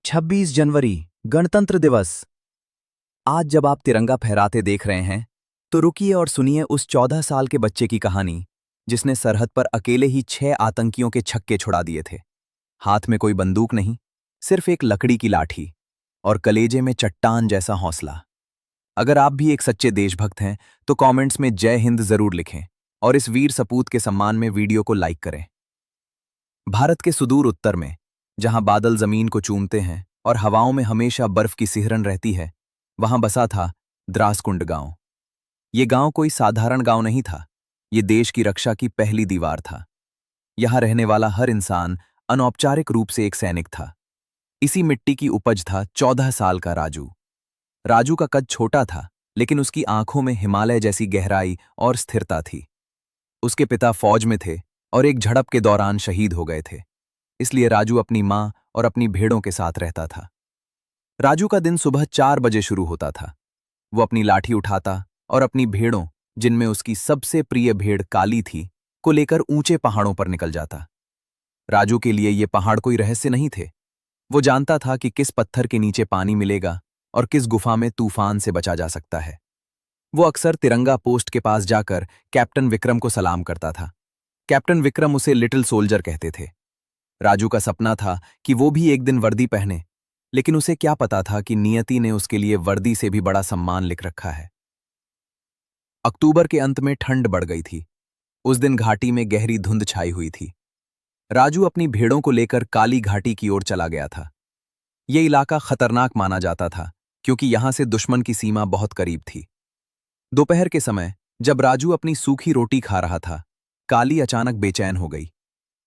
26 जनवरी गणतंत्र दिवस। आज जब आप तिरंगा फहराते देख रहे हैं तो रुकिए और सुनिए उस 14 साल के बच्चे की कहानी जिसने सरहद पर अकेले ही 6 आतंकियों के छक्के छुड़ा दिए थे। हाथ में कोई बंदूक नहीं, सिर्फ एक लकड़ी की लाठी और कलेजे में चट्टान जैसा हौसला। अगर आप भी एक सच्चे देशभक्त हैं तो कमेंट्स में जय हिंद जरूर लिखें और इस वीर सपूत के सम्मान में वीडियो को लाइक करें। भारत के सुदूर उत्तर में, जहां बादल जमीन को चूमते हैं और हवाओं में हमेशा बर्फ की सिहरन रहती है, वहां बसा था द्रासकुंड गांव। ये गांव कोई साधारण गांव नहीं था, ये देश की रक्षा की पहली दीवार था। यहां रहने वाला हर इंसान अनौपचारिक रूप से एक सैनिक था। इसी मिट्टी की उपज था 14 साल का राजू। राजू का कद छोटा था, लेकिन उसकी आंखों में हिमालय जैसी गहराई और स्थिरता थी। उसके पिता फौज में थे और एक झड़प के दौरान शहीद हो गए थे, इसलिए राजू अपनी मां और अपनी भेड़ों के साथ रहता था। राजू का दिन सुबह 4 बजे शुरू होता था। वो अपनी लाठी उठाता और अपनी भेड़ों, जिनमें उसकी सबसे प्रिय भेड़ काली थी, को लेकर ऊंचे पहाड़ों पर निकल जाता। राजू के लिए ये पहाड़ कोई रहस्य नहीं थे। वो जानता था कि किस पत्थर के नीचे पानी मिलेगा और किस गुफा में तूफान से बचा जा सकता है। वो अक्सर तिरंगा पोस्ट के पास जाकर कैप्टन विक्रम को सलाम करता था। कैप्टन विक्रम उसे लिटिल सोल्जर कहते थे। राजू का सपना था कि वो भी एक दिन वर्दी पहने, लेकिन उसे क्या पता था कि नियति ने उसके लिए वर्दी से भी बड़ा सम्मान लिख रखा है। अक्टूबर के अंत में ठंड बढ़ गई थी। उस दिन घाटी में गहरी धुंध छाई हुई थी। राजू अपनी भेड़ों को लेकर काली घाटी की ओर चला गया था। ये इलाका खतरनाक माना जाता था क्योंकि यहां से दुश्मन की सीमा बहुत करीब थी। दोपहर के समय जब राजू अपनी सूखी रोटी खा रहा था, काली अचानक बेचैन हो गई।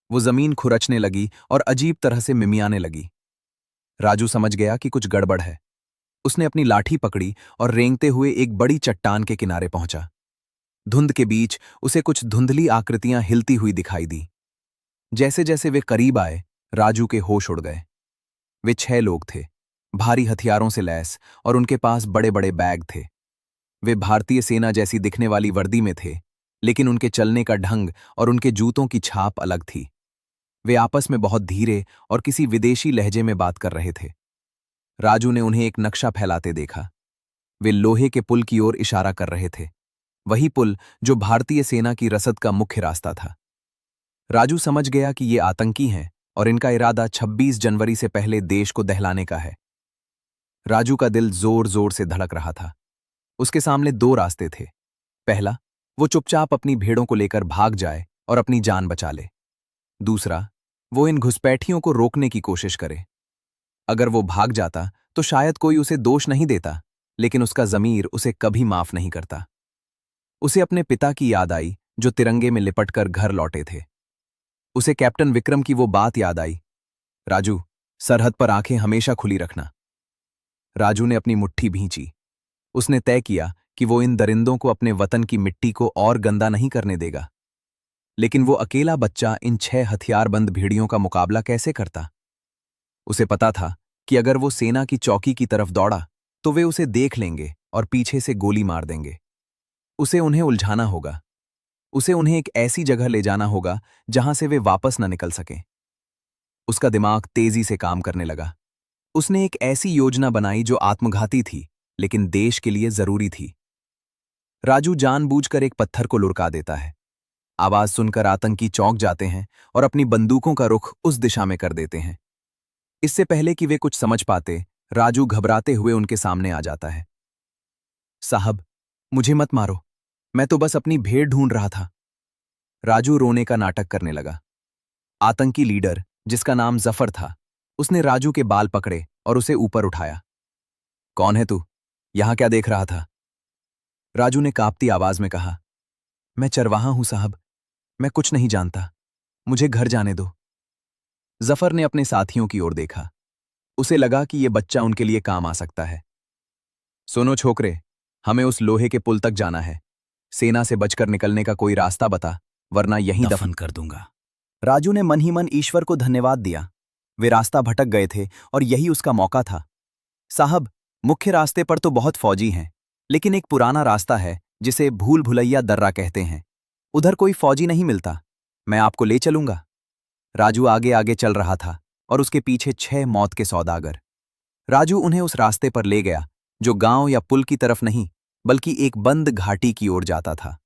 वो जमीन खुरचने लगी और अजीब तरह से मिमियाने लगी। राजू समझ गया कि कुछ गड़बड़ है। उसने अपनी लाठी पकड़ी और रेंगते हुए एक बड़ी चट्टान के किनारे पहुंचा। धुंध के बीच उसे कुछ धुंधली आकृतियां हिलती हुई दिखाई दी। जैसे जैसे वे करीब आए, राजू के होश उड़ गए। वे 6 लोग थे, भारी हथियारों से लैस, और उनके पास बड़े बड़े बैग थे। वे भारतीय सेना जैसी दिखने वाली वर्दी में थे, लेकिन उनके चलने का ढंग और उनके जूतों की छाप अलग थी। वे आपस में बहुत धीरे और किसी विदेशी लहजे में बात कर रहे थे। राजू ने उन्हें एक नक्शा फैलाते देखा। वे लोहे के पुल की ओर इशारा कर रहे थे, वही पुल जो भारतीय सेना की रसद का मुख्य रास्ता था। राजू समझ गया कि ये आतंकी हैं और इनका इरादा 26 जनवरी से पहले देश को दहलाने का है। राजू का दिल जोर जोर से धड़क रहा था। उसके सामने 2 रास्ते थे। पहला, वो चुपचाप अपनी भेड़ों को लेकर भाग जाए और अपनी जान बचा ले। दूसरा, वो इन घुसपैठियों को रोकने की कोशिश करे। अगर वो भाग जाता तो शायद कोई उसे दोष नहीं देता, लेकिन उसका ज़मीर उसे कभी माफ नहीं करता। उसे अपने पिता की याद आई जो तिरंगे में लिपटकर घर लौटे थे। उसे कैप्टन विक्रम की वो बात याद आई, राजू, सरहद पर आंखें हमेशा खुली रखना। राजू ने अपनी मुट्ठी भींची। उसने तय किया कि वो इन दरिंदों को अपने वतन की मिट्टी को और गंदा नहीं करने देगा। लेकिन वो अकेला बच्चा इन 6 हथियारबंद भेड़ियों का मुकाबला कैसे करता? उसे पता था कि अगर वो सेना की चौकी की तरफ दौड़ा तो वे उसे देख लेंगे और पीछे से गोली मार देंगे। उसे उन्हें उलझाना होगा। उसे उन्हें एक ऐसी जगह ले जाना होगा जहां से वे वापस न निकल सकें। उसका दिमाग तेजी से काम करने लगा। उसने एक ऐसी योजना बनाई जो आत्मघाती थी, लेकिन देश के लिए जरूरी थी। राजू जानबूझकर एक पत्थर को लुढ़का देता है। आवाज सुनकर आतंकी चौंक जाते हैं और अपनी बंदूकों का रुख उस दिशा में कर देते हैं। इससे पहले कि वे कुछ समझ पाते, राजू घबराते हुए उनके सामने आ जाता है। साहब, मुझे मत मारो, मैं तो बस अपनी भेड़ ढूंढ रहा था। राजू रोने का नाटक करने लगा। आतंकी लीडर, जिसका नाम जफर था, उसने राजू के बाल पकड़े और उसे ऊपर उठाया। कौन है तू? यहां क्या देख रहा था? राजू ने कांपती आवाज में कहा, मैं चरवाहा हूं साहब, मैं कुछ नहीं जानता, मुझे घर जाने दो। जफर ने अपने साथियों की ओर देखा। उसे लगा कि यह बच्चा उनके लिए काम आ सकता है। सुनो छोकरे, हमें उस लोहे के पुल तक जाना है। सेना से बचकर निकलने का कोई रास्ता बता, वरना यहीं दफन कर दूंगा। राजू ने मन ही मन ईश्वर को धन्यवाद दिया। वे रास्ता भटक गए थे और यही उसका मौका था। साहब, मुख्य रास्ते पर तो बहुत फौजी हैं, लेकिन एक पुराना रास्ता है जिसे भूल भुलैया दर्रा कहते हैं। उधर कोई फौजी नहीं मिलता, मैं आपको ले चलूंगा। राजू आगे आगे चल रहा था और उसके पीछे 6 मौत के सौदागर। राजू उन्हें उस रास्ते पर ले गया जो गांव या पुल की तरफ नहीं बल्कि एक बंद घाटी की ओर जाता था।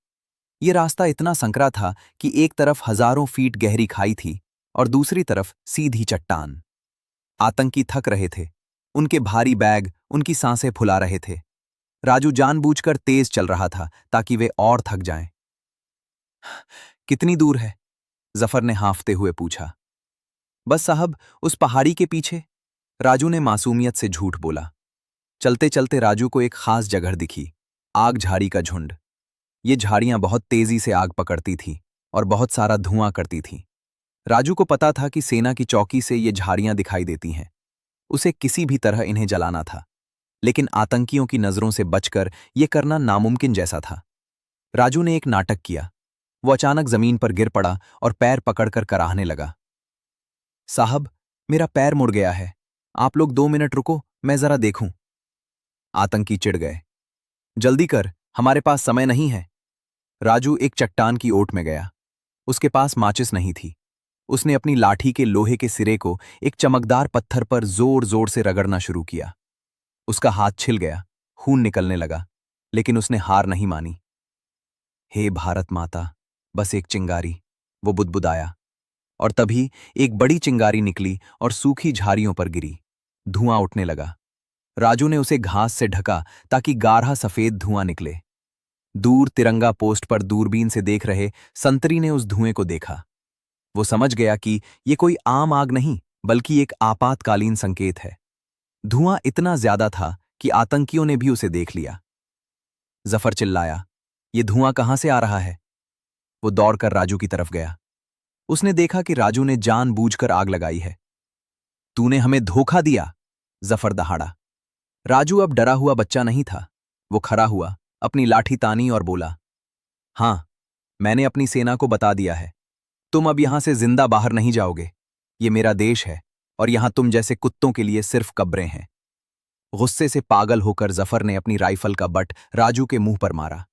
ये रास्ता इतना संकरा था कि एक तरफ हजारों फीट गहरी खाई थी और दूसरी तरफ सीधी चट्टान। आतंकी थक रहे थे। उनके भारी बैग उनकी सांसें फुला रहे थे। राजू जानबूझकर तेज चल रहा था ताकि वे और थक जाएं। कितनी दूर है? जफर ने हांफते हुए पूछा। बस साहब, उस पहाड़ी के पीछे, राजू ने मासूमियत से झूठ बोला। चलते चलते राजू को एक खास जगह दिखी, आग झाड़ी का झुंड। ये झाड़ियां बहुत तेजी से आग पकड़ती थीं और बहुत सारा धुआं करती थीं। राजू को पता था कि सेना की चौकी से ये झाड़ियां दिखाई देती हैं। उसे किसी भी तरह इन्हें जलाना था, लेकिन आतंकियों की नजरों से बचकर यह करना नामुमकिन जैसा था। राजू ने एक नाटक किया। वो अचानक जमीन पर गिर पड़ा और पैर पकड़कर कराहने लगा। साहब, मेरा पैर मुड़ गया है। आप लोग 2 मिनट रुको, मैं जरा देखूं। आतंकी चिढ़ गए। जल्दी कर, हमारे पास समय नहीं है। राजू एक चट्टान की ओट में गया। उसके पास माचिस नहीं थी। उसने अपनी लाठी के लोहे के सिरे को एक चमकदार पत्थर पर जोर जोर से रगड़ना शुरू किया। उसका हाथ छिल गया, खून निकलने लगा, लेकिन उसने हार नहीं मानी। हे भारत माता, बस एक चिंगारी, वो बुदबुदाया। और तभी एक बड़ी चिंगारी निकली और सूखी झाड़ियों पर गिरी। धुआं उठने लगा। राजू ने उसे घास से ढका ताकि गाढ़ा सफेद धुआं निकले। दूर तिरंगा पोस्ट पर दूरबीन से देख रहे संतरी ने उस धुएं को देखा। वो समझ गया कि ये कोई आम आग नहीं बल्कि एक आपातकालीन संकेत है। धुआं इतना ज्यादा था कि आतंकियों ने भी उसे देख लिया। जफर चिल्लाया, ये धुआं कहां से आ रहा है? वो दौड़कर राजू की तरफ गया। उसने देखा कि राजू ने जानबूझकर आग लगाई है। तूने हमें धोखा दिया, जफर दहाड़ा। राजू अब डरा हुआ बच्चा नहीं था। वो खड़ा हुआ, अपनी लाठी तानी और बोला, हां, मैंने अपनी सेना को बता दिया है। तुम अब यहां से जिंदा बाहर नहीं जाओगे। ये मेरा देश है और यहां तुम जैसे कुत्तों के लिए सिर्फ कब्रें हैं। गुस्से से पागल होकर जफर ने अपनी राइफल का बट राजू के मुंह पर मारा।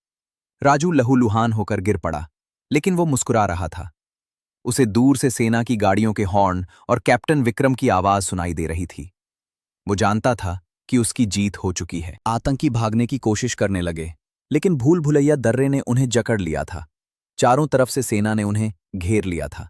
राजू लहूलुहान होकर गिर पड़ा, लेकिन वो मुस्कुरा रहा था। उसे दूर से सेना की गाड़ियों के हॉर्न और कैप्टन विक्रम की आवाज सुनाई दे रही थी। वो जानता था कि उसकी जीत हो चुकी है। आतंकी भागने की कोशिश करने लगे, लेकिन भूल भुलैया दर्रे ने उन्हें जकड़ लिया था। चारों तरफ से सेना ने उन्हें घेर लिया था।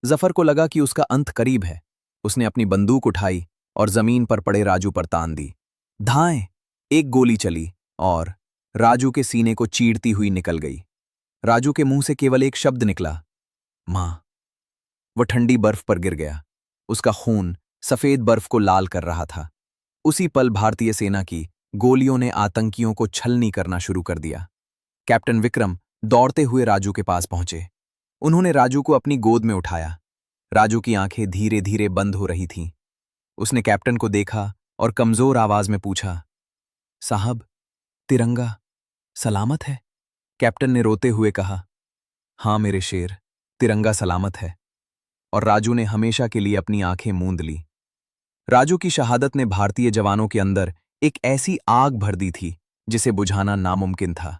जफर को लगा कि उसका अंत करीब है। उसने अपनी बंदूक उठाई और जमीन पर पड़े राजू पर तान दी। धाएं! एक गोली चली और राजू के सीने को चीरती हुई निकल गई। राजू के मुंह से केवल एक शब्द निकला, मां। वह ठंडी बर्फ पर गिर गया। उसका खून सफेद बर्फ को लाल कर रहा था। उसी पल भारतीय सेना की गोलियों ने आतंकियों को छलनी करना शुरू कर दिया। कैप्टन विक्रम दौड़ते हुए राजू के पास पहुंचे। उन्होंने राजू को अपनी गोद में उठाया। राजू की आंखें धीरे धीरे बंद हो रही थीं। उसने कैप्टन को देखा और कमजोर आवाज में पूछा, साहब, तिरंगा सलामत है? कैप्टन ने रोते हुए कहा, हां मेरे शेर, तिरंगा सलामत है। और राजू ने हमेशा के लिए अपनी आंखें मूंद ली। राजू की शहादत ने भारतीय जवानों के अंदर एक ऐसी आग भर दी थी जिसे बुझाना नामुमकिन था।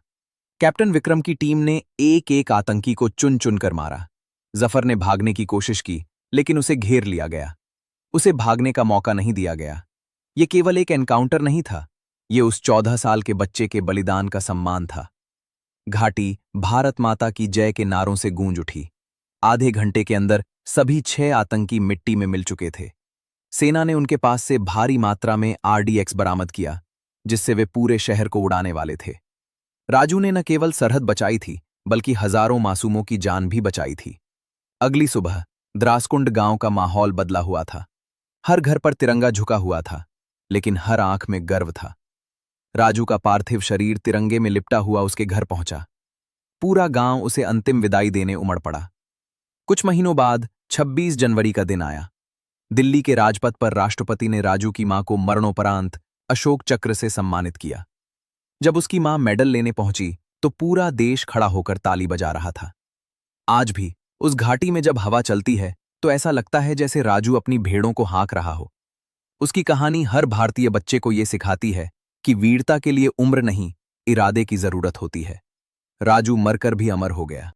कैप्टन विक्रम की टीम ने एक एक आतंकी को चुन चुन कर मारा। जफर ने भागने की कोशिश की, लेकिन उसे घेर लिया गया। उसे भागने का मौका नहीं दिया गया। यह केवल एक एनकाउंटर नहीं था, यह उस 14 साल के बच्चे के बलिदान का सम्मान था। घाटी भारत माता की जय के नारों से गूंज उठी। आधे घंटे के अंदर सभी 6 आतंकी मिट्टी में मिल चुके थे। सेना ने उनके पास से भारी मात्रा में RDX बरामद किया, जिससे वे पूरे शहर को उड़ाने वाले थे। राजू ने न केवल सरहद बचाई थी, बल्कि हजारों मासूमों की जान भी बचाई थी। अगली सुबह द्रासकुंड गांव का माहौल बदला हुआ था। हर घर पर तिरंगा झुका हुआ था, लेकिन हर आंख में गर्व था। राजू का पार्थिव शरीर तिरंगे में लिपटा हुआ उसके घर पहुंचा। पूरा गांव उसे अंतिम विदाई देने उमड़ पड़ा। कुछ महीनों बाद 26 जनवरी का दिन आया। दिल्ली के राजपथ पर राष्ट्रपति ने राजू की मां को मरणोपरांत अशोक चक्र से सम्मानित किया। जब उसकी मां मेडल लेने पहुंची तो पूरा देश खड़ा होकर ताली बजा रहा था। आज भी उस घाटी में जब हवा चलती है तो ऐसा लगता है जैसे राजू अपनी भेड़ों को हाँक रहा हो। उसकी कहानी हर भारतीय बच्चे को यह सिखाती है कि वीरता के लिए उम्र नहीं, इरादे की जरूरत होती है। राजू मरकर भी अमर हो गया।